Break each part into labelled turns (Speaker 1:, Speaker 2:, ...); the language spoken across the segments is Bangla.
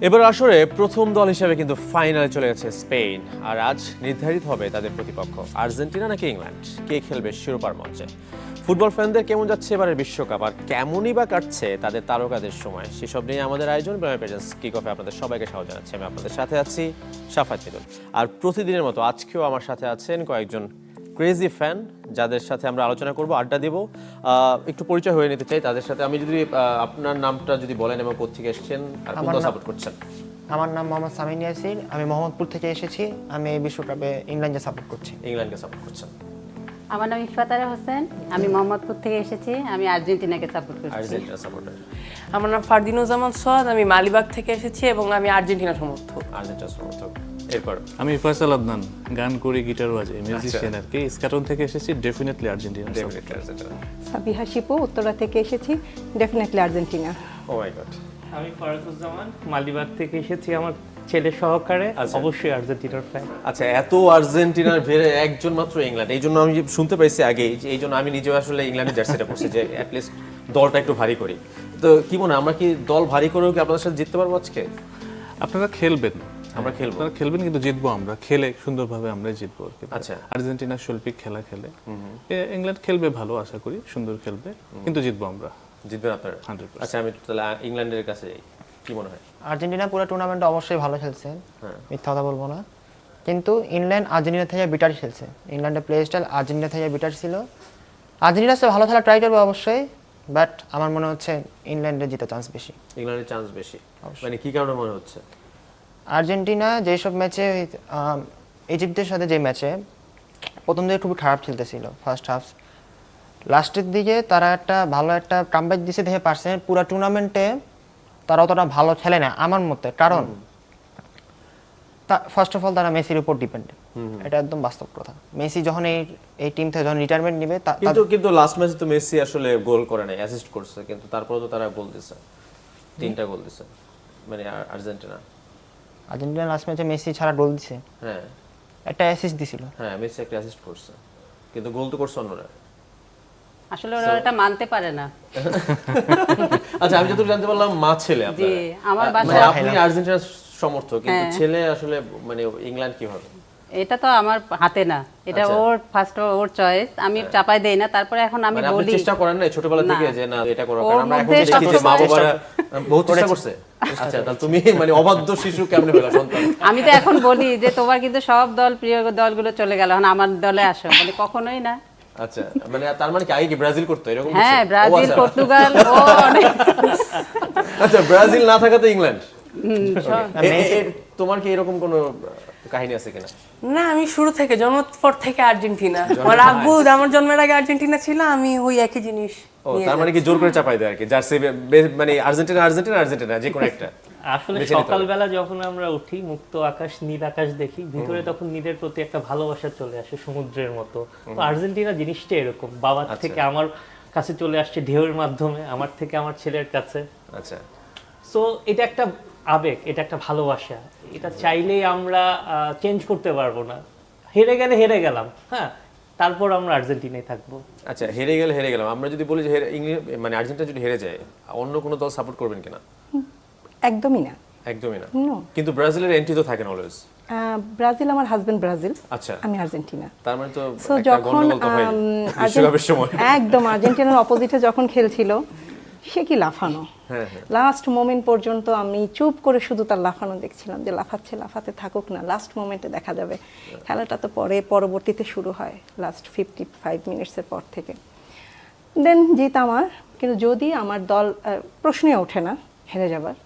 Speaker 1: এবার আসরে প্রথম দল হিসেবে কিন্তু ফাইনালে চলে গেছে স্পেন, আর আজ নির্ধারিত হবে তাদের প্রতিপক্ষ আর্জেন্টিনা নাকি ইংল্যান্ড। কে খেলবে শিরোপার মঞ্চে? ফুটবল ফ্যানদের কেমন যাচ্ছে এবারের বিশ্বকাপ, আর কেমনই বা কাটছে তাদের তারকাদের সময়, সেসব নিয়ে আমাদের আয়োজন প্রেমে প্রেজেন্স কিক অফে আপনাদের সবাইকে স্বাগত জানাচ্ছি। আমি আপনাদের সাথে আছি সাফাত মিদুল, আর প্রতিদিনের মতো আজকেও আমার সাথে আছেন কয়েকজন ক্রেজি ফ্যান যাদের সাথে আমরা আলোচনা করব, আড্ডা দেব। একটু পরিচয় হয়ে নিতে চাই তাদের সাথে। আমি যদি আপনার নামটা যদি বলেন এবং কোত্থেকে এসেছেন আর কোন দল সাপোর্ট করছেন।
Speaker 2: আমার নাম মোহাম্মদ সামিন ইয়াসির, আমি মোহাম্মদপুর থেকে এসেছি। আমি এই বিশ্বকাপে ইংল্যান্ডকে সাপোর্ট করছি।
Speaker 1: ইংল্যান্ডকে সাপোর্ট করছেন।
Speaker 3: আমার নাম ইফাতারা হোসেন, আমি মোহাম্মদপুর থেকে এসেছি। আমি আর্জেন্টিনাকে সাপোর্ট করছি।
Speaker 1: Argentina supporter.
Speaker 4: আমার নাম ফারদিনুজ্জামান সোয়াদ, আমি মালিবাগ থেকে এসেছি এবং আমি আর্জেন্টিনা সমর্থক।
Speaker 1: আর্জেন্টিনা সমর্থক। এরপর
Speaker 5: আমি ফয়সাল আদনান, গান করি, গিটার বাজাই, মিউজিশিয়ান আর কি। স্কাটন থেকে এসেছি, ডেফিনেটলি আর্জেন্টিনা।
Speaker 6: সাবিহা শিপু, উত্তরা থেকে এসেছি, ডেফিনেটলি আর্জেন্টিনা।
Speaker 1: ও মাই গড।
Speaker 7: আমি ফারাকুজ্জামান, মালিবাগ থেকে এসেছি। আমার ছেলে সহকারে অবশ্যই আর্জেন্টিনার ফ্যান।
Speaker 1: আচ্ছা, এত আর্জেন্টিনার ভেরে একজন মাত্র ইংল্যান্ড, এই জন্য আমি শুনতে পাইছি আগে, এই জন্য আমি নিজেও আসলে ইংল্যান্ডের জার্সিটা পরছি যে অ্যাটলিস্ট দলটা একটু ভারী করি। তো কি মনে হয়, আমরা কি দল ভারী করেও কি আপনাদের সাথে জিততে পারবো আজকে?
Speaker 5: আপনারা খেলবেন,
Speaker 1: আমরা খেলবো,
Speaker 5: আপনারা খেলবেন, কিন্তু জিতবো আমরা। খেলে সুন্দরভাবে আমরা জিতবো আর কি।
Speaker 1: আচ্ছা।
Speaker 5: আর্জেন্টিনা শৈল্পিক খেলা খেলে, ইংল্যান্ড খেলবে ভালো, আশা করি সুন্দর খেলবে, কিন্তু জিতবো আমরা।
Speaker 1: জিতবেন আপনারা?
Speaker 5: 100%।
Speaker 1: আচ্ছা, আমি তাহলে ইংল্যান্ডের কাছে যাই, কি মনে হয়?
Speaker 2: আর্জেন্টিনা পুরো টুর্নামেন্টে অবশ্যই ভালো খেলছে, মিথ্যা কথা বলবো না। কিন্তু ইংল্যান্ড আর্জেন্টিনা থেকে বেটার খেলছে। ইংল্যান্ডের প্লে স্টাইল আর্জেন্টিনা থেকে বেটার ছিল। আর্জেন্টিনা সে ভালো খেলা ট্রাই করবে অবশ্যই, বাট আমার মনে হচ্ছে ইংল্যান্ডের জিতে চান্স বেশি।
Speaker 1: ইংল্যান্ডের চান্স বেশি, মানে কি কারণে মনে হচ্ছে?
Speaker 2: আর্জেন্টিনা যেসব ম্যাচে ইজিপ্টের সাথে যে ম্যাচে প্রথম দিকে খুবই খারাপ খেলতেছিল ফার্স্ট হাফ, লাস্টের দিকে তারা একটা ভালো একটা কামব্যাক দিতে দেখে পারছে। পুরো টুর্নামেন্টে তারা অতটা ভালো খেলে না আমার মতে, কারণ ফার্স্ট অফ অল তারা মেসির উপর ডিপেন্ড। এটা একদম বাস্তব কথা। মেসি যখন এই টিম থেকে যখন রিটায়ারমেন্ট নেবে,
Speaker 1: কিন্তু লাস্ট ম্যাচে তো মেসি আসলে গোল করে নাই, অ্যাসিস্ট করছে, কিন্তু তারপরে তো তারা গোল দিছে, 3টা গোল দিছে, মানে
Speaker 2: আর্জেন্টিনা লাস্ট ম্যাচে মেসি ছাড়া গোল দিছে,
Speaker 1: হ্যাঁ
Speaker 2: একটা অ্যাসিস্ট দিছিল।
Speaker 1: হ্যাঁ, মেসি একটা অ্যাসিস্ট করছে, কিন্তু গোল তো করছে অন্যরা।
Speaker 3: আসলে ওরা এটা মানতে পারে না।
Speaker 1: আচ্ছা, আমি যতটুকু জানতে পারলাম মা ছেলে
Speaker 3: জি,
Speaker 1: আপনারা,
Speaker 3: আমার
Speaker 1: মানে
Speaker 3: বাসায়
Speaker 1: আপনি আর্জেন্টিনার সমর্থক, কিন্তু
Speaker 3: হ্যাঁ।
Speaker 1: ছেলে আসলে মানে ইংল্যান্ড কিভাবে?
Speaker 3: এটা তো আমার হাতে না, এটা
Speaker 1: আচ্ছা।
Speaker 3: ওর ফার্স্ট, ওর চয়েস, আমি চাপাই দেই না। তারপরে এখন আমি
Speaker 1: মানে আপনি
Speaker 3: বলি,
Speaker 1: চেষ্টা করেন না ছোটবেলা
Speaker 3: না।
Speaker 1: থেকে যে না এটা করো,
Speaker 3: ওর
Speaker 1: কারণ আমরা এখন
Speaker 3: মধ্যে
Speaker 1: দেখি যে মা
Speaker 3: সবসময়-
Speaker 1: বাবারা বহুত চেষ্টা করছে। আচ্ছা, তাহলে তুমি মানে অবাধ্য শিশু কেমনে হলো সন্তান?
Speaker 3: আমি তো এখন বলি যে তোমার কিন্তু সব দল, প্রিয় দলগুলো চলে গেল, এখন আমার দলে আসো, মানে কখনোই না।
Speaker 1: আচ্ছা, মানে তার মানে কি আগে কি ব্রাজিল করতো এরকম কিছু?
Speaker 3: হ্যাঁ,
Speaker 1: ও
Speaker 3: ব্রাজিল,
Speaker 1: আচ্ছা।
Speaker 3: পর্তুগাল, ও অনেক।
Speaker 1: আচ্ছা, ব্রাজিল না থাকাতে ইংল্যান্ড।
Speaker 3: সব-
Speaker 1: তোমার কি এরকম কোনো কাহিনী আছে কিনা?
Speaker 4: না, আমি শুরু থেকে জন্মের পর থেকে আর্জেন্টিনা। আমার আব্বু আমার জন্মের আগে আর্জেন্টিনা ছিল, আমি ওই একই জিনিস
Speaker 1: ও,
Speaker 4: নিয়ে
Speaker 1: তার মানে কি জোর করে চাপাই দেয় আর কি, জার্সি মানে আর্জেন্টিনা আর্জেন্টিনা আর্জেন্টিনা যে কোনো একটা
Speaker 7: আসলে
Speaker 1: বেছে নিতে হবে।
Speaker 7: সকালবেলা যখন আমরা উঠি, মুক্ত আকাশ, নীল আকাশ দেখি, ভিতরে তখন নীলের প্রতি একটা ভালোবাসা চলে আসে সমুদ্রের মতো। তো আর্জেন্টিনা জিনিসটা এরকম, বাবার
Speaker 1: আচ্ছা।
Speaker 7: থেকে আমার কাছে চলে আসছে ঢেউয়ের মাধ্যমে, আমার থেকে আমার ছেলের কাছে।
Speaker 1: আচ্ছা,
Speaker 7: সো এটা একটা আবেগ, এটা একটা ভালোবাসা, এটা চাইলেই আমরা চেঞ্জ করতে পারবো না। হেরে গেলে হেরে গেলাম, হ্যাঁ, তারপর আমরা আর্জেন্টিনায় থাকবো।
Speaker 1: আচ্ছা, হেরে গেলাম, আমরা যদি বলি যে মানে আর্জেন্টিনা যদি হেরে যায়, অন্য কোনো দল সাপোর্ট করবেন কিনা?
Speaker 6: একদমই না।
Speaker 1: একদমই না।
Speaker 6: No.
Speaker 1: কিন্তু ব্রাজিলের এন্ট্রি তো থাকে না অলওয়েজ।
Speaker 6: ব্রাজিল, আমার হাজবেন্ড ব্রাজিল,
Speaker 1: আচ্ছা,
Speaker 6: আমি আর্জেন্টিনা।
Speaker 1: তার মানে তো
Speaker 6: সো
Speaker 1: একটা
Speaker 6: যখন
Speaker 1: গন্ডগোল তো হয় বিশ্বকাপের সময়।
Speaker 6: একদম আর্জেন্টিনার অপোজিটে যখন খেলছিল, সে কি লাফানো,
Speaker 1: হ্যাঁ, হ্যাঁ।
Speaker 6: লাস্ট মোমেন্ট পর্যন্ত আমি চুপ করে শুধু তার লাফানো দেখছিলাম, যে লাফাতে থাকুক না, লাস্ট মোমেন্টে দেখা যাবে। খেলাটা তো পরবর্তীতে শুরু হয় লাস্ট 55 মিনিটসের পর থেকে। দেন জিত আমার, কিন্তু যদি আমার দল, প্রশ্নই ওঠে না হেরে যাবার,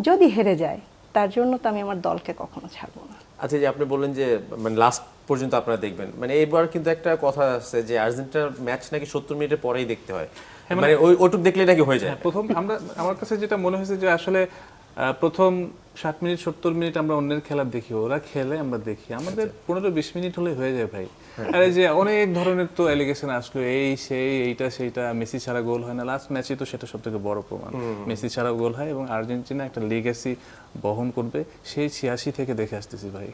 Speaker 6: যদি হেরে যায় তার জন্য তো আমি আমার দলকে কখনো ছাড়বো না।
Speaker 1: আচ্ছা, যে আপনি বললেন যে মানে লাস্ট পর্যন্ত আপনারা দেখবেন, মানে এবার কিন্তু একটা কথা আছে যে আর্জেন্টিনার ম্যাচ নাকি 70 মিনিটের পরেই দেখতে হয়, মানে ওইটুক দেখলে নাকি হয়ে যায়।
Speaker 5: প্রথম আমার কাছে যেটা মনে হয়েছে যে আসলে প্রথম 60 মিনিট 70 মিনিট আমরা অন্যের খেলা দেখি, ওরা খেলে আমরা দেখি, আমাদের 15-20 মিনিট হলে হয়ে যায় ভাই। আর এই যে অনেক ধরনের তো অ্যালিগেশন আসলো, এই সেই এইটা সেইটা, মেসি ছাড়া গোল হয় না, লাস্ট ম্যাচে তো সেটা সবথেকে বড় প্রমাণ, মেসি ছাড়া গোল হয় এবং আর্জেন্টিনা একটা লিগ্যাসি বহন করবে, সেই 86 থেকে দেখে আসতেছি ভাই।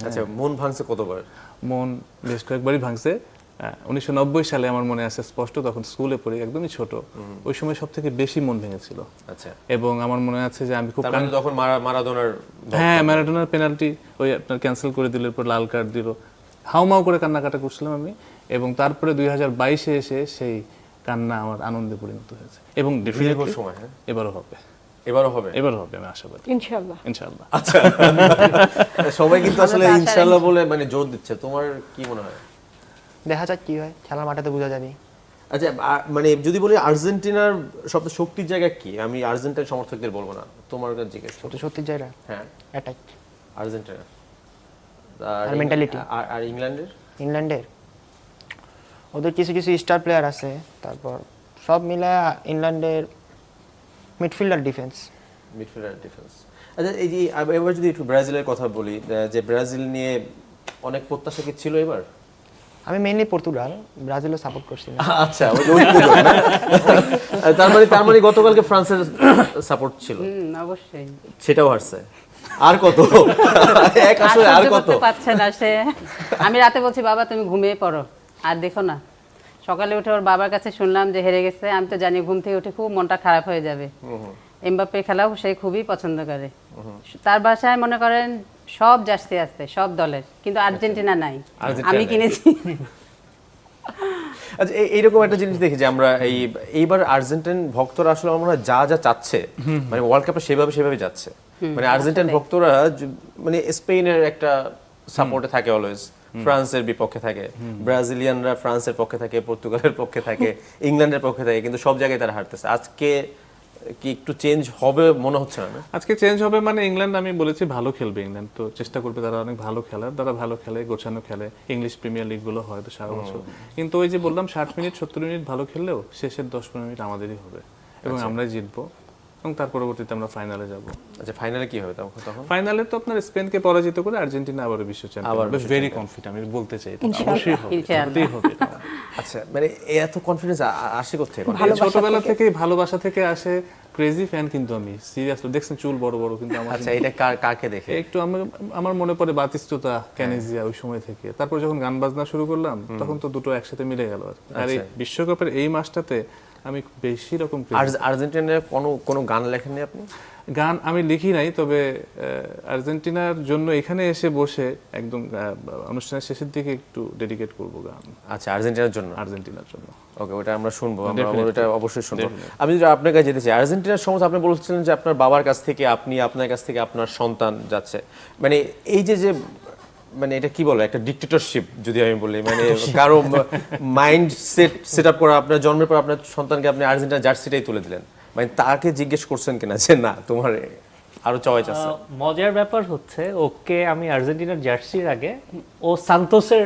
Speaker 1: আচ্ছা, মন ভাঙছে কতবার?
Speaker 5: মন বেশ কয়েকবারই ভাঙছে, 1990 সালে আমার মনে আছে স্পষ্ট, তখন স্কুলে পড়ি, একদমই ছোট। ওই সময় সব থেকে বেশি মন ভেঙেছিল।
Speaker 1: আচ্ছা,
Speaker 5: এবং আমার মনে আছে যে আমি খুব
Speaker 1: তার মানে তখন মারাদোনার
Speaker 5: হ্যাঁ, ম্যারাডোনার পেনাল্টি ওই আপনার ক্যান্সেল করে দিল, এরপর লাল কার্ড দিল, হাউমাউ করে কান্নাকাটা করছিলাম আমি। এবং তারপরে 2022-এ এসে সেই কান্না আমার আনন্দে পরিণত হয়েছে। এবং ডেফিনেটলি
Speaker 1: সময়, হ্যাঁ,
Speaker 5: এবারও হবে,
Speaker 1: এবারও হবে।
Speaker 5: আমি আশাবাদী,
Speaker 6: ইনশাআল্লাহ।
Speaker 5: ইনশাআল্লাহ।
Speaker 1: আচ্ছা, সবাই কিন্তু আসলে ইনশাআল্লাহ বলে মানে জোর দিচ্ছে, তোমার কি মনে হয়?
Speaker 2: দেখা যাক কি হয়, খেলার মাঠে তো বোঝা যাবে।
Speaker 1: আচ্ছা, মানে যদি বলি আর্জেন্টিনার সবচেয়ে শক্তির জায়গা কি, আমি আর্জেন্টিনার সমর্থকদের বলবো না, তোমার কাছে জিজ্ঞেস করব।
Speaker 2: তো সত্যি জায়গা
Speaker 1: হ্যাঁ,
Speaker 2: অ্যাটাক।
Speaker 1: আর্জেন্টিনা
Speaker 2: আর mentality?
Speaker 1: আর ইংল্যান্ডের
Speaker 2: ইংল্যান্ডের ওদের কিছু কিছু স্টার প্লেয়ার আছে, তারপর সব মিলে ইংল্যান্ডের মিডফিল্ডার ডিফেন্স।
Speaker 1: Midfielder defence. আচ্ছা, এই যে এবার যদি একটু ব্রাজিলের কথা বলি, যে ব্রাজিল নিয়ে অনেক প্রত্যাশা কি ছিল এবার?
Speaker 2: আমি মেইনলি পর্তুগাল, ব্রাজিলও সাপোর্ট করছি না।
Speaker 1: আচ্ছা, তার মানে গতকালকে ফ্রান্সের সাপোর্ট ছিল,
Speaker 3: অবশ্যই।
Speaker 1: সেটাও হারছে। আর কত এক আসলে আর কত
Speaker 3: পাচ্ছে না সে। আমি রাতে বলছি বাবা তুমি ঘুমিয়ে পড়ো, আর দেখো না। সকালে উঠে ওর বাবার কাছে শুনলাম যে হেরে গেছে। আমি তো জানি ঘুম থেকে উঠে খুব মনটা খারাপ হয়ে যাবে। এমবাপ্পে খেলাও সে খুবই পছন্দ করে। তার বাসায় মনে করেন সব জার্সি আছে সব দলের, কিন্তু আর্জেন্টিনা নাই। আমি কিনেছি।
Speaker 1: আচ্ছা, এইরকম একটা জিনিস দেখি যে আমরা এইবার আর্জেন্টিন ভক্তরা আসলে আমার মনে হয় যা যা চাচ্ছে, মানে ওয়ার্ল্ড কাপে সেভাবে যাচ্ছে। মানে আর্জেন্টিন ভক্তরা মানে স্পেনের একটা সাপোর্টে থাকে অলওয়েজ, ফ্রান্সের বিপক্ষে থাকে, ব্রাজিলিয়ানরা ফ্রান্সের পক্ষে থাকে, পর্তুগালের পক্ষে থাকে, ইংল্যান্ডের পক্ষে থাকে, কিন্তু সব জায়গায় তারা হারতেছে। আজকে কি একটু চেঞ্জ হবে মনে হচ্ছে না?
Speaker 5: আজকে চেঞ্জ হবে মানে ইংল্যান্ড, আমি বলেছি ভালো খেলবে ইংল্যান্ড, তো চেষ্টা করবে, তারা অনেক ভালো খেলার, তারা ভালো খেলে, গোছানো খেলে, ইংলিশ প্রিমিয়ার লিগ গুলো হয়তো সারা বছর। কিন্তু ওই যে বললাম 60 মিনিট 70 মিনিট ভালো খেললেও শেষের 10-15 মিনিট আমাদেরই হবে এবং আমরাই জিতবো, এবং তার পরবর্তীতে আমরা ফাইনালে যাব।
Speaker 1: আচ্ছা, ফাইনালে কি হবে তখন?
Speaker 5: ফাইনালে তো আপনার স্পেনকে পরাজিত করে আর্জেন্টিনা আবারও বিশ্ব চ্যাম্পিয়ন, ভেরি কনফিডেন্ট, আমি বলতে চাই এটা অবশ্যই হবে, হতেই হবে।
Speaker 1: আচ্ছা, মানে এত কনফিডেন্স আসে কোত্থেকে?
Speaker 5: ছোটবেলা থেকে ভালোবাসা থেকে আসে, ক্রেজি ফ্যান কিন্তু আমি, সিরিয়াসলি। দেখছেন চুল বড় বড়, কিন্তু আমার
Speaker 1: আচ্ছা, এটা কাকে দেখে?
Speaker 5: একটু আমার মনে পড়ে বাতিস্তুতা, ক্যানিজিয়া, ওই সময় থেকে। তারপর যখন গান বাজনা শুরু করলাম তখন তো দুটো একসাথে মিলে গেল। আর এই বিশ্বকাপের এই মাসটাতে আমি বেশি রকম
Speaker 1: আর্জেন্টিনার কোনো গান লেখেননি আপনি?
Speaker 5: গান আমি লিখি নাই, তবে আর্জেন্টিনার জন্য এখানে এসে বসে একদম অনুষ্ঠানের শেষের দিকে একটু ডেডিকেট করব গান।
Speaker 1: আচ্ছা, আর্জেন্টিনার জন্য?
Speaker 5: আর্জেন্টিনার জন্য।
Speaker 1: ওকে, ওটা আমরা শুনবো, আমরা ওটা অবশ্যই শুনবো। আমি যদি আপনার কাছে যেতে চাই, আর্জেন্টিনার সম্বন্ধে আপনি বলছিলেন যে আপনার বাবার কাছ থেকে আপনার কাছ থেকে আপনার সন্তান যাচ্ছে, মানে এই যে মানে এটা কি বলে, একটা ডিক্টেটরশিপ যদি আমি বলি, মানে কারো মাইন্ড সেট আপ করা, আপনার জন্মের পর আপনার সন্তানকে আপনি আর্জেন্টিনা জার্সিটাই তুলে দিলেন, মানে তাকে জিজ্ঞেস করছেন কিনা যে না তোমার আরো চয়েস আছে?
Speaker 7: মজার ব্যাপার হচ্ছে, ওকে আমি আর্জেন্টিনার জার্সির আগে ও সান্তোসের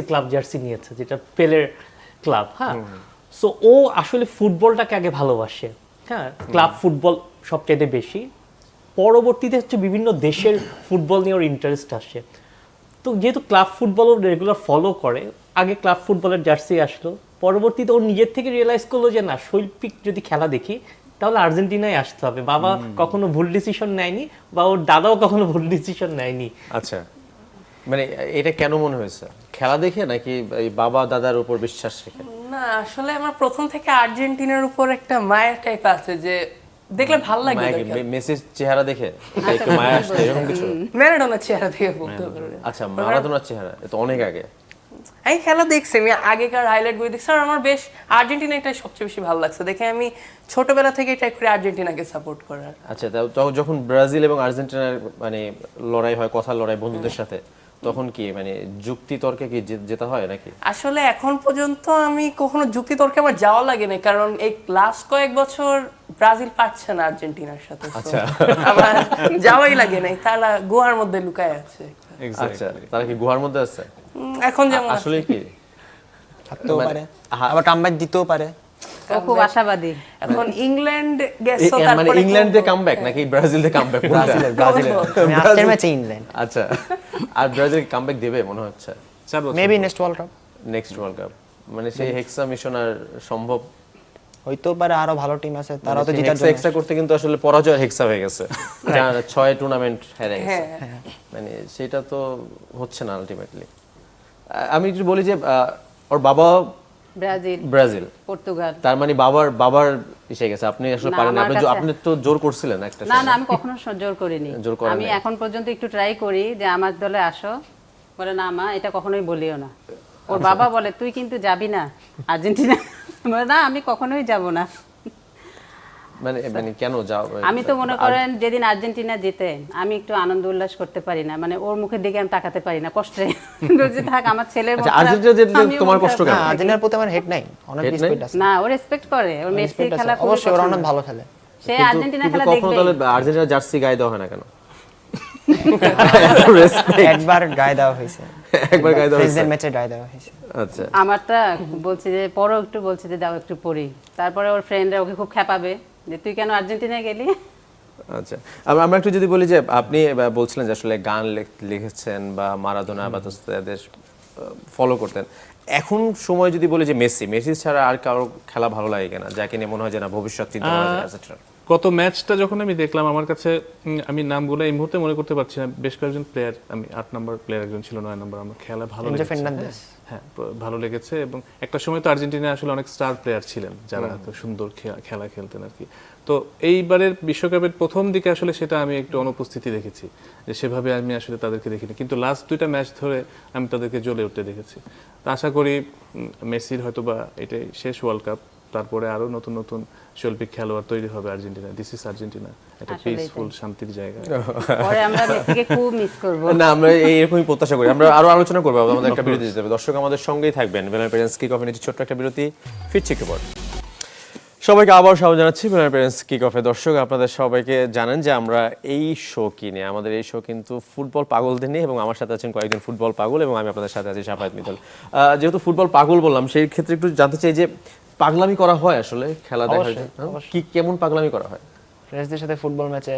Speaker 7: ক্লাব জার্সি নিয়েছে, যেটা পেলের ক্লাব। হ্যাঁ, সো ও আসলে ফুটবলটাকে আগে ভালোবাসে। হ্যাঁ, ক্লাব ফুটবল সবচাইতে বেশি, পরবর্তীতে হচ্ছে বিভিন্ন দেশের ফুটবল নিয়ে ওর ইন্টারেস্ট আসে। তো যেহেতু ক্লাব ফুটবল ও রেগুলার ফলো করে, আগে ক্লাব ফুটবলের জার্সি আসলো, পরবর্তীতে ও নিজের থেকে রিয়েলাইজ করলো যে না, শৈল্পিক যদি খেলা দেখি তাহলে আর্জেন্টিনায় আসতে হবে। বাবা কখনো ভুল ডিসিশন নেয়নি, বা ওর দাদাও কখনো ভুল ডিসিশন নেয়নি।
Speaker 1: আচ্ছা, মানে এটা কেন মনে হয়েছে? খেলা দেখে নাকি এই বাবা দাদার উপর বিশ্বাস রেখে?
Speaker 4: না, আসলে আমার প্রথম থেকে আর্জেন্টিনার উপর একটা মায়া টাইপ আছে, যে দেখলে ভালো লাগে।
Speaker 1: মেসির চেহারা দেখে একটু মায়া আসছে, এরকম কিছু?
Speaker 4: ম্যারাডোনার চেহারা দেখে বলতে পারবেন।
Speaker 1: আচ্ছা, মারাদোনার চেহারা এটা অনেক আগে।
Speaker 4: আমি খেলা দেখছি, আমি আগেকার হাইলাইট গুলো দেখছি, আর আমার বেশ আর্জেন্টিনাটাই সবচেয়ে বেশি ভালো লাগছে দেখে। আমি ছোটবেলা থেকে ট্রাই করি আর্জেন্টিনাকে সাপোর্ট করার।
Speaker 1: আচ্ছা, যখন ব্রাজিল এবং আর্জেন্টিনার মানে লড়াই হয়, কথার লড়াই বন্ধুদের সাথে, তখন কি মানে যুক্তি তর্কে কি জেতা হয় নাকি?
Speaker 4: আসলে এখন পর্যন্ত আমি কখনো যুক্তি তর্কে আমার যাওয়া লাগে না, কারণ এই লাস্ট কয়েক বছর ব্রাজিল পারছে না আর্জেন্টিনার সাথে।
Speaker 1: আচ্ছা,
Speaker 4: আমার যাওয়াই লাগে নাই, তারা গুহার মধ্যে লুকায় আছে।
Speaker 1: আচ্ছা, তারা কি গুহার মধ্যে আছে
Speaker 4: এখন? যেমন
Speaker 1: আসলে কি
Speaker 2: থাকতেও পারে, আবার কামব্যাক দিতেও পারে।
Speaker 3: ও খুব আশাবাদী।
Speaker 4: এখন ইংল্যান্ড গেছে,
Speaker 1: মানে
Speaker 4: তারপরে
Speaker 1: ইংল্যান্ড দিয়ে কামব্যাক নাকি ব্রাজিল দিয়ে কামব্যাক?
Speaker 2: ব্রাজিলের আজকের ম্যাচে ইংল্যান্ড।
Speaker 1: আচ্ছা, আর ব্রাজিল কামব্যাক দেবে মনে হচ্ছে
Speaker 2: মেবি নেক্সট ওয়ার্ল্ড কাপ, মানে সেই হেক্সা মিশন আর সম্ভব হইতেও পারে। আরো ভালো টিম আছে, তারাও তো জিতার জন্য।
Speaker 1: হেক্সা করতে কিন্তু আসলে পরাজয় হেক্সা হয়ে গেছে, 6 টুর্নামেন্ট হেরে গেছে, মানে সেটা তো হচ্ছে না আলটিমেটলি। আমি একটু বলি যে ওর বাবা
Speaker 3: ব্রাজিল,
Speaker 1: ব্রাজিল,
Speaker 3: পর্তুগাল।
Speaker 1: তার মানে বাবার এসে গেছে, আপনি আসলে
Speaker 3: না,
Speaker 1: পারেন না।
Speaker 3: আমার
Speaker 1: আপনি
Speaker 3: কাছে-
Speaker 1: আপনি তো জোর করছিলেন একটা
Speaker 3: না
Speaker 1: সময়।
Speaker 3: না, আমি কখনো জোর করিনি।
Speaker 1: জোর করেন
Speaker 3: আমি
Speaker 1: নাই।
Speaker 3: এখন পর্যন্ত একটু ট্রাই করি যে আমার দলে আসো, বলে না মা এটা কখনোই বলিও না। ওর বাবা বলে তুই কিন্তু যাবি না আর্জেন্টিনা, বলে, না আমি কখনোই যাব না।
Speaker 1: মানে কেন যাও?
Speaker 3: আমি তো মনে করেন যেদিন আর্জেন্টিনা জিতে আমি একটু আনন্দ উল্লাস করতে পারি না, মানে ওর মুখের দিকে আমি তাকাতে পারি না, কষ্টে বলছি থাক আমার ছেলের
Speaker 1: আচ্ছা,
Speaker 3: মতো
Speaker 1: আর্জেন্টিনা জিতলে
Speaker 3: আমিও
Speaker 1: তোমার
Speaker 3: মনটা
Speaker 1: কষ্ট কেন?
Speaker 3: ভালো
Speaker 2: না,
Speaker 3: থাকে।
Speaker 2: আর্জেন্টিনার প্রতি আমার হেট নাই, অনেক
Speaker 1: Hate নাই?
Speaker 2: রেসপেক্ট আছে।
Speaker 3: না ও রেসপেক্ট করে, ওর মেসি
Speaker 2: Respect আছে।
Speaker 3: খেলা খুবই
Speaker 2: অবশ্যই ওরা অনেক
Speaker 3: পছন্দ।
Speaker 2: ভালো খেলে।
Speaker 3: সে আর্জেন্টিনা
Speaker 1: কিন্তু
Speaker 3: খেলা
Speaker 1: কখনো
Speaker 3: দেখবে।
Speaker 1: তাহলে আর্জেন্টিনার জার্সি গায়ে দেওয়া হয় না কেন?
Speaker 2: একবার গায়ে দেওয়া হয়েছে,
Speaker 1: একবার গায়ে দেওয়া হয়েছে?
Speaker 2: ফ্রেন্ডসদের ম্যাচে গায়ে দেওয়া হয়েছে।
Speaker 1: আচ্ছা,
Speaker 3: আমারটা বলছি যে পরও একটু বলছে যে দাও একটু পড়ি, তারপরে ওর ফ্রেন্ডরা ওকে খুব খেপাবে যে তুই কেন আর্জেন্টিনায় গেলি।
Speaker 1: আচ্ছা। আমরা একটু যদি বলি যে আপনি বলছিলেন যে আসলে গান লিখেছেন বা মারাদোনা বা তাদের ফলো করতেন, এখন সময় যদি বলি যে মেসি ছাড়া আর কারো খেলা ভালো লাগে কিনা, যাকে নিয়ে মনে হয় যে না ভবিষ্যৎ চিন্তা করা যায় etc?
Speaker 5: গত ম্যাচটা যখন আমি দেখলাম, আমার কাছে আমি নামগুলো এই মুহূর্তে মনে করতে পারছি না, বেশ কয়েকজন প্লেয়ার, আমি 8 নম্বর প্লেয়ার একজন ছিল, 9 নম্বর, আমার খেলা ভালো
Speaker 2: এনজো
Speaker 5: লেগেছে।
Speaker 2: ফার্নান্দেজ।
Speaker 5: হ্যাঁ, ভালো লেগেছে। এবং একটা সময় তো আর্জেন্টিনা আসলে অনেক স্টার প্লেয়ার ছিলেন যারা এত সুন্দর খেলা খেলতেন আর কি। তো এইবারের বিশ্বকাপের প্রথম দিকে আসলে সেটা আমি একটু অনুপস্থিতি দেখেছি, যে সেভাবে আমি আসলে তাদেরকে দেখিনি, কিন্তু লাস্ট 2টা ম্যাচ ধরে আমি তাদেরকে জ্বলে উঠতে দেখেছি। তো আশা করি মেসির হয়তোবা এটাই শেষ ওয়ার্ল্ড কাপ, তারপরে আরো নতুন নতুন শৈল্পিক খেলোয়াড় তৈরি হবে আর্জেন্টিনা। দিস ইজ আর্জেন্টিনা, একটা
Speaker 3: আসলেই তাই।
Speaker 5: পিসফুল শান্তির জায়গা।
Speaker 3: পরে আমরা মেসিকে খুব মিস করব।
Speaker 1: না, আমরা এরকমই প্রত্যাশা করি। আমরা আরো আলোচনা করবো, আমাদের একটা বিরতি দিতে হবে। দর্শক আমাদের সঙ্গেই থাকবেন। বেলার প্যারেন্টস কিক অফে নিচ্ছি ছোট্ট একটা বিরতি, ফিরছি একটু পর। সবাইকে আবার স্বাগত জানাচ্ছি বেলার প্যারেন্টস কিক অফে। দর্শক আপনাদের সবাইকে জানেন যে আমরা এই শো কিনে, আমাদের এই শো কিন্তু ফুটবল পাগলদের নিয়ে, এবং আমার সাথে আছেন কয়েকজন ফুটবল পাগল, এবং আমি আপনাদের সাথে আছি শাফায়েত মিতল। যেহেতু ফুটবল পাগল বললাম, সেই ক্ষেত্রে একটু জানতে চাই যে পাগলামি করা হয় আসলে খেলা দেখার জন্য? কি কেমন পাগলামি করা হয়?
Speaker 2: ফ্রেন্ডসদের সাথে ফুটবল ম্যাচে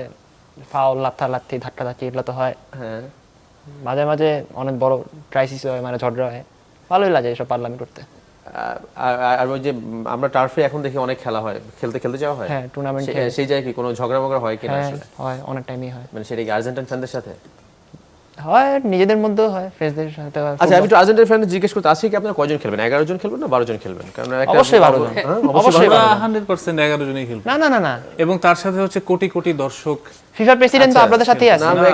Speaker 2: ফাউল, লাথি, ধাক্কাধাক্কি এগুলো তো হয়।
Speaker 1: হ্যাঁ,
Speaker 2: মাঝে মাঝে অনেক বড় ক্রাইসিস হয়, মানে ঝগড়া হয়, ভালোই লাগে এসব পাগলামি করতে।
Speaker 1: আর ওই যে আমরা টার্ফে এখন দেখি অনেক খেলা হয়, খেলতে যাওয়া হয়।
Speaker 2: হ্যাঁ, টুর্নামেন্ট
Speaker 1: সেই জায়গায় কি কোনো ঝগড়া মগড়া হয় কিনা
Speaker 2: হ্যাঁ
Speaker 1: আসলে?
Speaker 2: হয়, অনেক টাইমই হয়।
Speaker 1: মানে সেটা কি আর্জেন্টাইন ফ্যানদের সাথে?
Speaker 2: হয় নিজেদের মধ্যেও হয়, ফ্রেন্ডসদের সাথে হয়।
Speaker 1: আচ্ছা, আমি একটু আর্জেন্টাইন ফ্যান জিজ্ঞেস করতে আজকে কি আপনারা কয়জন খেলবেন? 11 জন খেলবেন না 12 জন খেলবেন? কারণ একটা
Speaker 2: অবশ্যই 12 জন।
Speaker 1: হ্যাঁ,
Speaker 2: অবশ্যই
Speaker 5: আমরা
Speaker 2: 12 জন।
Speaker 5: 100% 11 জনই খেলবো,
Speaker 2: না না না না,
Speaker 5: এবং তার সাথে হচ্ছে কোটি কোটি দর্শক।
Speaker 2: ফিফা প্রেসিডেন্ট তো
Speaker 1: আচ্ছা,
Speaker 2: আপনাদের সাথেই আছে।
Speaker 1: না, আমরা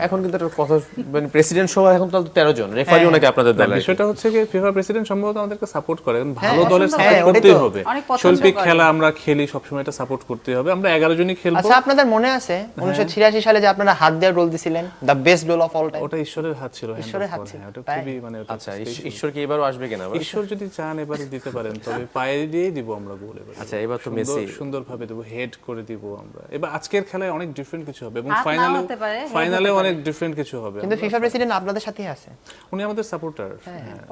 Speaker 1: এখন কিন্তু একটা কথা, মানে প্রেসিডেন্ট সহ এখন তো 13 জন, রেফারিও নাকি আপনাদের দলে।
Speaker 5: বিষয়টা হচ্ছে কি, ফিফা প্রেসিডেন্ট সম্ভবত আমাদেরকে সাপোর্ট করে, কারণ ভালো দলের
Speaker 3: পছন্দ
Speaker 5: সাপোর্ট
Speaker 2: করে।
Speaker 5: করতেই
Speaker 2: ওটাই তো।
Speaker 5: হবে।
Speaker 3: অনেক পছন্দ
Speaker 5: শৈল্পিক
Speaker 3: করে।
Speaker 5: খেলা আমরা খেলি, সবসময় এটা সাপোর্ট করতেই হবে। আমরা 11 জনই খেলবো।
Speaker 2: আচ্ছা, আপনাদের মনে আছে 1986 সালে যে আপনারা হাত দিয়ে গোল দিছিলেন, the best goal of all time?
Speaker 5: ওটা ঈশ্বরের হাত ছিল,
Speaker 2: ঈশ্বরের হাত
Speaker 5: hand
Speaker 2: ছিল,
Speaker 5: off, ওটা
Speaker 2: তাই?
Speaker 5: খুবই মানে ওটা
Speaker 1: আচ্ছা,
Speaker 5: special।
Speaker 1: ঈশ্বর কি এবারও আসবে কিনা?
Speaker 5: ঈশ্বর যদি চান এবারে দিতে পারেন, তবে পায়ে দিয়েই দিব আমরা গোল এবারে।
Speaker 1: আচ্ছা, এবার তো মেসি
Speaker 5: সুন্দরভাবে দেবো, হেড করে দিব আমরা। এবার আজকের খেলায় অনেক ডিফারেন্ট কিছু হবে, এবং
Speaker 3: হাত নাও হতে পারে, head
Speaker 5: ফাইনালে
Speaker 3: হতে
Speaker 5: অনেক ডিফারেন্ট কিছু হবে।
Speaker 2: কিন্তু ফিফা প্রেসিডেন্ট আপনাদের সাথেই আছে।
Speaker 5: উনি আমাদের সাপোর্টার।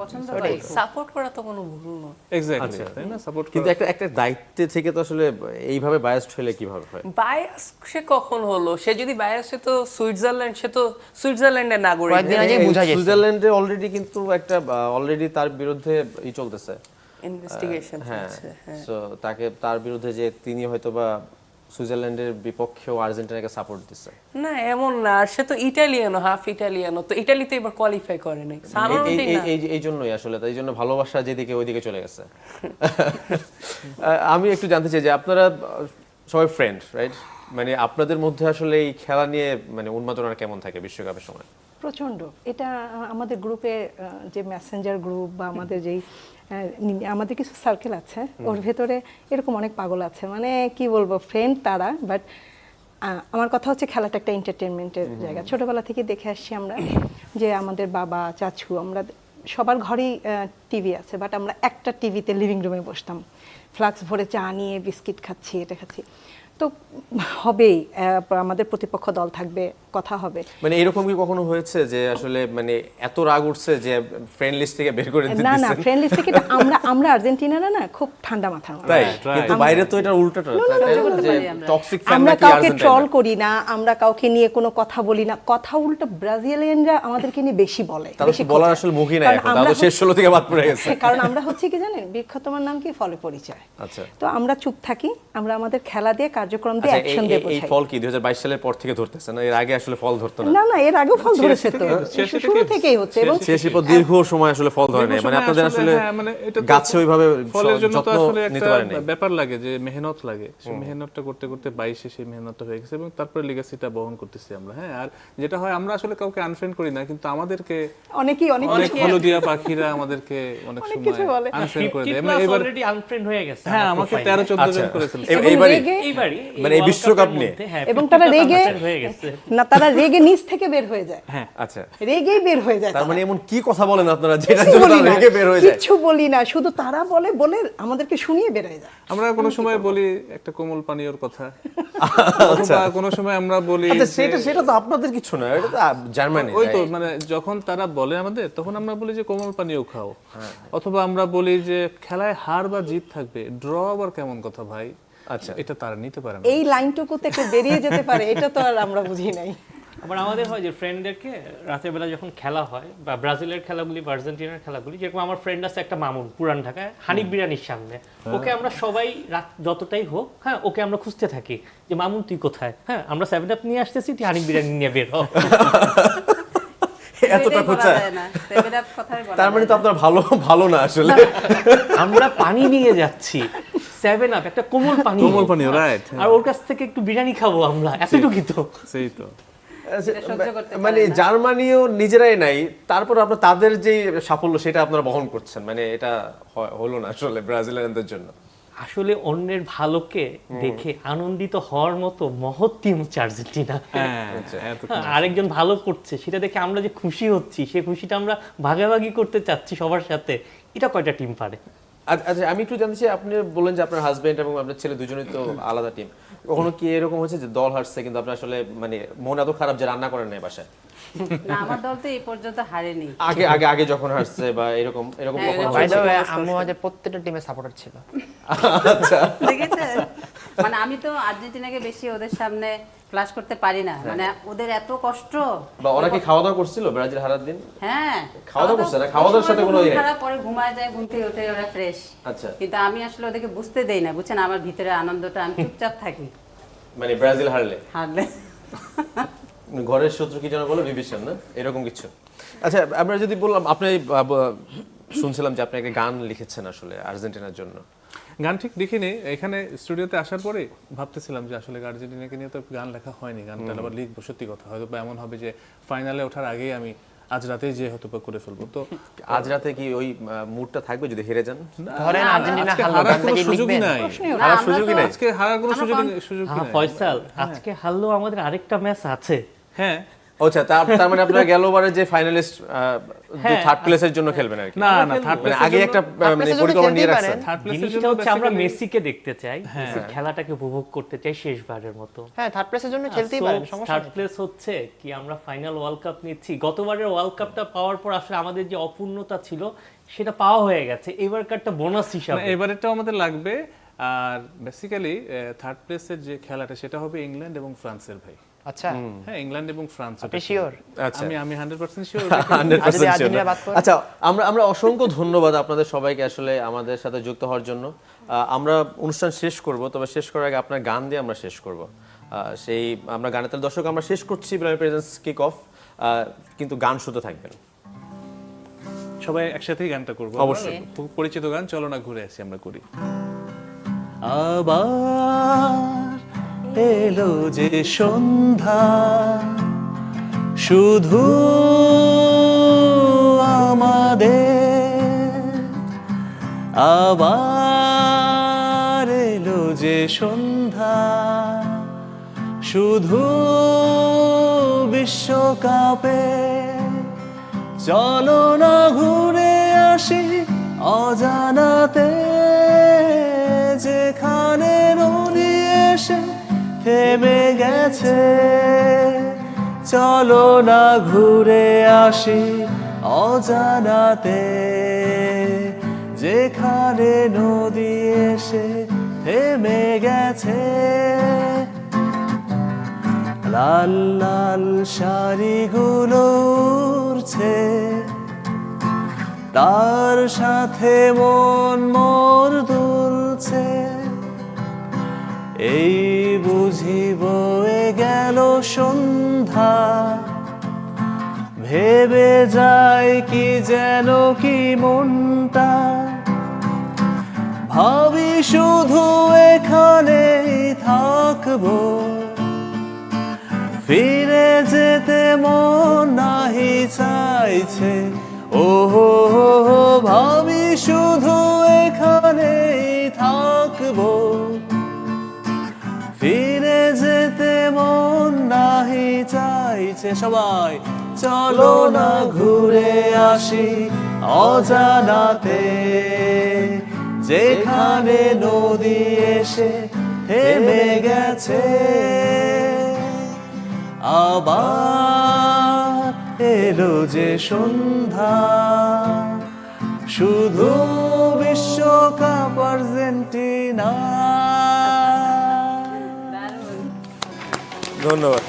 Speaker 3: পছন্দ করে।
Speaker 4: সাপোর্ট করা তো কোনো ভুল নয়।
Speaker 5: এক্স্যাক্টলি, তাই না? সাপোর্ট
Speaker 1: কিন্তু একটা দায়িত্বে থেকে তো আসলে এইভাবে বায়াসড হলে কিভাবে হয়?
Speaker 4: বায়াস সে কখন হলো? সে যদি বায়াস সে তো সুইজারল্যান্ড, সে তো সুইজারল্যান্ডের নাগরিক।
Speaker 2: কয়েকদিন আগে বোঝা গেছে।
Speaker 1: সুইজারল্যান্ডে অলরেডি কিন্তু একটা অলরেডি তার বিরুদ্ধে চলতেছে,
Speaker 4: ইনভেস্টিগেশন
Speaker 1: হ্যাঁ।
Speaker 4: চলছে।
Speaker 1: সো তার বিরুদ্ধে যে তিনি হয়তোবা সুইজারল্যান্ডের বিপক্ষেও আর্জেন্টিনাকে সাপোর্ট দিচ্ছে।
Speaker 4: না এমন না, আর সে তো ইটালিয়ানো, হাফ ইটালিয়ানো, তো ইটালিতে এবার কোয়ালিফাই করে নাই।
Speaker 1: এই জন্যই আসলে, তাই জন্য ভালোবাসা যেদিকে ওইদিকে চলে গেছে। আমি একটু জানতে চাই যে আপনারা সবাই ফ্রেন্ড, রাইট? মানে আপনাদের মধ্যে আসলে এই খেলা নিয়ে মানে উন্মাদনা কেমন থাকে বিশ্বকাপের সময়?
Speaker 6: প্রচণ্ড। এটা আমাদের গ্রুপে যে মেসেঞ্জার গ্রুপ বা আমাদের যেই আমাদের কিছু সার্কেল আছে, ওর ভেতরে এরকম অনেক পাগল আছে, মানে কি বলবো, ফ্রেন্ড তারা। বাট আমার কথা হচ্ছে খেলাটা একটা এন্টারটেনমেন্টের জায়গা। ছোটবেলা থেকে দেখে আসছি আমরা যে আমাদের বাবা চাচু, আমরা সবার ঘরেই টিভি আছে, বাট আমরা একটা টিভিতে লিভিং রুমে বসতাম, ফ্লাক্স ভরে চা নিয়ে বিস্কিট খাচ্ছি, এটা খাচ্ছি। তো হবেই, আমাদের প্রতিপক্ষ দল থাকবে, কথা হবে।
Speaker 1: মানে এরকম কি কখনো হয়েছে যে আসলে মানে এত রাগ উঠছে যে ফ্রেন্ড লিস্ট থেকে বের করে
Speaker 6: না
Speaker 1: দিতেছেন?
Speaker 6: না, ফ্রেন্ড লিস্ট থেকে আমরা আর্জেন্টিনারা না খুব ঠান্ডা মাথার মানুষ।
Speaker 1: তাই?
Speaker 5: Right.
Speaker 1: কিন্তু বাইরে তো এটা উল্টোটা, যে টক্সিক ফ্যান
Speaker 6: আমরা
Speaker 1: নাকি
Speaker 6: কাউকে
Speaker 1: আর্জেন্টাইন।
Speaker 6: ট্রল করি না, আমরা কাউকে নিয়ে কোনো কথা বলি না, কথা উল্টো ব্রাজিলিয়ানরা আমাদেরকে নিয়ে বেশি বলে,
Speaker 1: তাহলে
Speaker 6: বেশি
Speaker 1: তো বলার
Speaker 6: খোঁচা।
Speaker 1: আসলে মুখই নাই
Speaker 6: কারণ
Speaker 1: এখন,
Speaker 6: আমরা
Speaker 1: তাহলে শেষ 16 থেকে বাদ পড়ে গেছে।
Speaker 6: কারণ আমরা হচ্ছে কি জানেন, বৃক্ষ তোমার নাম কি, ফলে পরিচয়।
Speaker 1: আচ্ছা।
Speaker 6: তো আমরা চুপ থাকি, আমরা আমাদের খেলা দিয়ে কার্যক্রম দিয়ে
Speaker 1: আচ্ছা,
Speaker 6: অ্যাকশন দিয়ে
Speaker 1: এই
Speaker 6: বোঝাই।
Speaker 1: ফল কি 2022 সালের পর থেকে ধরতেছে না? এর আগে আসলে ফল ধরতো না?
Speaker 6: না না, এর আগেও ফল ধরেছে তো,
Speaker 5: 86
Speaker 6: শুরু থেকেই হচ্ছে। এবং
Speaker 1: 86 পর দীর্ঘ সময় আসলে ফল ধরে নাই, মানে আপনাদের আসলে
Speaker 5: এটা তো
Speaker 1: গাছে ওইভাবে
Speaker 5: ফলের জন্য তো
Speaker 1: যত্ন
Speaker 5: আসলে
Speaker 1: নিতে
Speaker 5: একটা
Speaker 1: পারেনি।
Speaker 5: ব্যাপার লাগে, যে মেহনত লাগে, সেই মেহনতটা করতে করতে 22-এ সেই মেহনতটা হয়ে গেছে এবং তারপরে লেগাসিটা বহন করতেছি আমরা। হ্যাঁ, আর যেটা হয় আমরা আসলে কাউকে আনফ্রেন্ড করি না, কিন্তু আমাদেরকে
Speaker 6: অনেকেই অনেক
Speaker 5: অনেক হলদিয়া পাখিরা আমাদেরকে অনেক
Speaker 6: অনেক কিছু
Speaker 5: সময়
Speaker 6: বলে।
Speaker 5: আনফ্রেন্ড করে
Speaker 7: 50
Speaker 5: দেয়।
Speaker 7: প্লাস
Speaker 5: এবার
Speaker 7: অলরেডি আনফ্রেন্ড হয়ে গেছে
Speaker 5: হ্যাঁ,
Speaker 7: আমার
Speaker 5: আমাকে
Speaker 7: profile-এ।
Speaker 5: 13-14 জন
Speaker 1: আচ্ছা।
Speaker 5: করেছিল।
Speaker 1: এইবারই
Speaker 7: এইবারই
Speaker 1: মানে এই
Speaker 7: World
Speaker 1: বিশ্বকাপ
Speaker 7: Cup-এর
Speaker 1: নিয়ে?
Speaker 7: মধ্যে, হ্যাঁ,
Speaker 6: এবং
Speaker 7: 50
Speaker 6: তারা
Speaker 7: plus
Speaker 6: রেগে
Speaker 7: unfriend হয়ে গেছে।
Speaker 6: না, তারা রেগে নিচ থেকে বের হয়ে যায়,
Speaker 1: আচ্ছা,
Speaker 6: রেগেই বের হয়ে যায়।
Speaker 1: তার মানে এমন কি কথা বলেন আপনারা যেটা
Speaker 6: কিছু
Speaker 1: জন্য
Speaker 6: বলি
Speaker 1: তারা
Speaker 6: না,
Speaker 1: রেগে বের হয়ে যায়?
Speaker 6: কিচ্ছু বলি না, শুধু তারা বলে বলে আমাদেরকে শুনিয়ে বের হয়ে যায়।
Speaker 5: আমরা কোনো সময় বলি একটা কোমল পানীয়র কথা, অথবা কোনো সময় আমরা বলি
Speaker 1: আচ্ছা,
Speaker 5: যে-
Speaker 1: সেটা তো আপনাদের কিছু না, এটা তো জার্মানি।
Speaker 5: ওই তো মানে যখন তারা বলে আমাদের, তখন আমরা বলি যে কোমল পানীয় খাও, অথবা আমরা বলি যে খেলায় হার বা জিত থাকবে, ড্র আবার কেমন কথা ভাই।
Speaker 1: আচ্ছা,
Speaker 5: এটা তারা নিতে পারে না।
Speaker 6: এই লাইনটুকুতে কেউ বেরিয়ে যেতে পারে, এটা তো আর আমরা বুঝি নাই।
Speaker 7: আবার আমাদের হয় যে ফ্রেন্ডদেরকে রাতের বেলা যখন খেলা হয়, বা ব্রাজিলের খেলাগুলি বা আর্জেন্টিনার খেলাগুলি, যেরকম আমার ফ্রেন্ড আছে একটা মামুন পুরান ঢাকায় হানিফ বিরিয়ানির সামনে, ওকে আমরা সবাই রাত যতটাই হোক, হ্যাঁ, ওকে আমরা খুঁজতে থাকি যে মামুন তুই কোথায়, হ্যাঁ আমরা 7 আপ নিয়ে আসতেছি, তুই হানিফ বিরিয়ানি নিয়ে বের হ।
Speaker 1: এতটা
Speaker 3: এটাই বলা
Speaker 1: খোঁচা?
Speaker 3: যায় না, সেভেন আপ কথাই বলা
Speaker 1: তার মানে
Speaker 3: যায়
Speaker 1: তো
Speaker 3: না।
Speaker 1: আপনার ভালো ভালো না আসলে।
Speaker 7: আমরা পানি নিয়ে যাচ্ছি, 7 আপ একটা কোমল পানি,
Speaker 5: কোমল পানীয়, রাইট।
Speaker 7: আর ওর কাছ থেকে একটু বিরিয়ানি খাবো আমরা, এতটুকুই তো।
Speaker 5: সেই তো
Speaker 3: এটা সহ্য করতে
Speaker 1: মানে
Speaker 3: পারে না।
Speaker 1: জার্মানিও নিজেরাই নাই, তারপর আপনার তাদের যে সাফল্য সেটা আপনারা বহন করছেন, মানে এটা হলো না আসলে ব্রাজিলিয়ানদের জন্য।
Speaker 7: আসলে অন্যের ভালোকে দেখে আনন্দিত হওয়ার মতো মহৎ টিম হচ্ছে আর্জেন্টিনা।
Speaker 5: হ্যাঁ, এত
Speaker 7: হ্যাঁ, আরেকজন ভালো করছে সেটা দেখে আমরা যে খুশি হচ্ছি, সেই খুশিটা আমরা ভাগাভাগি করতে চাচ্ছি সবার সাথে, এটা কয়টা টিম পারে?
Speaker 1: আচ্ছা, আমি একটু জানতে চাই, আপনি বললেন যে আপনার হাজবেন্ড এবং আপনার ছেলে দুজনেই তো আলাদা টিম, কখনো কি এরকম হয়েছে যে দল হারছে কিন্তু আপনি আসলে মানে মন এত খারাপ যে রান্না করেন নাই বাসায়?
Speaker 3: না, আমার দল তো এই পর্যন্ত হারেনি।
Speaker 1: আগে আগে আগে যখন হারছে বা এরকম এরকম
Speaker 3: হ্যাঁ,
Speaker 1: কখনো
Speaker 3: এরকম
Speaker 1: হয়েছে?
Speaker 2: আম্মু আমাদের প্রত্যেকটা টিমের সাপোর্টার ছিল।
Speaker 3: দেখেছেন, মানে আমি তো আর্জেন্টিনাকে বেশি ওদের সামনে ফ্লাশ করতে পারি না, মানে ওদের এত কষ্ট।
Speaker 1: বা ওরা কি খাওয়া দাওয়া করছিল ব্রাজিল হারার দিন?
Speaker 3: হ্যাঁ,
Speaker 1: খাওয়া দাওয়া করছে না? খাওয়া দাওয়ার সাথে কোনো ইয়ে নেই?
Speaker 3: খারাপ, পরে ঘুমায় যায়, ঘুম থেকে ওঠে ওরা ফ্রেশ।
Speaker 1: আচ্ছা,
Speaker 3: কিন্তু আমি আসলে ওদেরকে বুঝতে দেই না, বুঝছেন, আমার ভিতরে আনন্দটা, আমি চুপচাপ থাকি
Speaker 1: মানে ব্রাজিল হারলে
Speaker 3: হারলে।
Speaker 1: ঘরের শত্রু কি যেন বলো, বিভীষণ না এরকম কিছু? আচ্ছা, আমরা যদি বললাম, আপনি শুনছিলাম যে আপনি একটা গান লিখেছেন আসলে আর্জেন্টিনার জন্য।
Speaker 5: গান ঠিক দেখিনি, এখানে স্টুডিওতে আসার পরে ভাবতেছিলাম যে আসলে আর্জেন্টিনাকে নিয়ে তো গান লেখা হয়নি, গানটা আবার লিখবো। সত্যি কথা, হয়তো বা এমন হবে যে ফাইনালে ওঠার আগেই আমি আজ রাতেই যে হয়তো বা করে ফেলবো। তো
Speaker 1: আজ রাতে কি ওই মুডটা থাকবে যদি হেরে যান?
Speaker 2: ধরেন আর্জেন্টিনা
Speaker 5: আজকে
Speaker 2: হারলো,
Speaker 5: হারার
Speaker 2: গানটা
Speaker 5: কোনো
Speaker 2: কি
Speaker 5: সুযোগই
Speaker 2: লিখবেন?
Speaker 5: নাই,
Speaker 3: না,
Speaker 1: হারার
Speaker 3: আমরা
Speaker 1: সুযোগই
Speaker 3: তো-
Speaker 1: নাই।
Speaker 5: আজকে হারার কোনো
Speaker 3: আমরা
Speaker 5: সুযোগই
Speaker 7: হ্যাঁ
Speaker 5: নাই।
Speaker 7: ফয়সাল, আজকে হারলেও আমাদের আরেকটা ম্যাচ আছে।
Speaker 5: হ্যাঁ,
Speaker 1: আচ্ছা, তার মানে আপনারা গেলবারে যে ফাইনালিস্ট
Speaker 7: হ্যাঁ,
Speaker 1: থার্ড প্লেসের জন্য খেলবেন আর কি?
Speaker 5: না না, থার্ড
Speaker 1: মানে আগে একটা
Speaker 2: Third
Speaker 1: মানে
Speaker 2: place এর জন্য
Speaker 1: পরিকল্পনা নিয়ে
Speaker 2: খেলতেই
Speaker 1: রাখছেন?
Speaker 2: পারেন।
Speaker 5: থার্ড প্লেসের
Speaker 7: জিনিসটা
Speaker 5: জন্য
Speaker 7: হচ্ছে আমরা
Speaker 5: basically-
Speaker 7: মেসিকে দেখতে চাই, মেসির খেলাটাকে উপভোগ করতে চাই শেষবারের মতো।
Speaker 2: হ্যাঁ, থার্ড প্লেসের জন্য খেলতেই পারেন, সমস্যা
Speaker 7: থার্ড
Speaker 2: নেই।
Speaker 7: প্লেস হচ্ছে কি, আমরা ফাইনাল ওয়ার্ল্ড কাপ নিচ্ছি, গতবারের ওয়ার্ল্ড কাপটা পাওয়ার পর আসলে আমাদের যে অপূর্ণতা ছিল সেটা পাওয়া হয়ে গেছে, এবারকারটা বোনাস হিসাবে।
Speaker 5: না, এবারেরটাও আমাদের লাগবে। আর বেসিক্যালি থার্ড প্লেসের যে খেলাটা সেটা হবে ইংল্যান্ড এবং ফ্রান্সের, ভাই।
Speaker 2: আচ্ছা,
Speaker 5: হ্যাঁ, ইংল্যান্ড এবং ফ্রান্স।
Speaker 2: আপনি শিওর?
Speaker 1: আচ্ছা,
Speaker 5: আমি 100% শিওর।
Speaker 1: 100%
Speaker 2: যদি
Speaker 1: sure
Speaker 2: আর্জেন্টিনা
Speaker 1: না।
Speaker 2: বাদ পড়ে?
Speaker 1: আচ্ছা, আমরা অসংখ্য ধন্যবাদ আপনাদের সবাইকে আসলে আমাদের সাথে যুক্ত হওয়ার জন্য। আমরা অনুষ্ঠান শেষ করব, তবে শেষ করার আগে আপনার গান দিয়ে আমরা শেষ করব। সেই আমরা গানের তালে দর্শক আমরা শেষ করছি ইব্রাহিম প্রেজেন্স কিক অফ, কিন্তু গান শুনতে থাকবেন।
Speaker 5: সবাই একসাথেই গানটা করবো।
Speaker 1: অবশ্যই।
Speaker 5: আমরা খুব পরিচিত গান, চলো না ঘুরে আসি, আমরা করি। আবার এলো যে সন্ধ্যা, শুধু আমাদের, আবার এলো যে সন্ধ্যা, শুধু বিশ্বকাপে, চলো না ঘুরে আসি অজানাতে, যেখানে নদী এসে থেমে গেছে, চলো না ঘুরে আসি অজানাতে, যেখানে নদী এসে থেমে গেছে। লাল লাল শাড়িগুলো উড়ছে, তার সাথে মন মোর দুলছে, এই বুঝি বয়ে গেল সন্ধ্যা, ভেবে যায় কি যেন কি মনটা, ভাবি শুধু এখানেই থাকবো, ফিরে যেতে মন নাহি চাইছে। ও ভাবি শুধু এখানেই থাকবো, ফিরে যেতে মন নাহি চাইছে। সবাই চলো না ঘুরে আসি অজানাতে, যেখানে নদী এসে থেমে গেছে, আবার এলো যে সন্ধ্যা, শুধু বিশ্বকাপ আর্জেন্টিনা।
Speaker 1: ধন্যবাদ।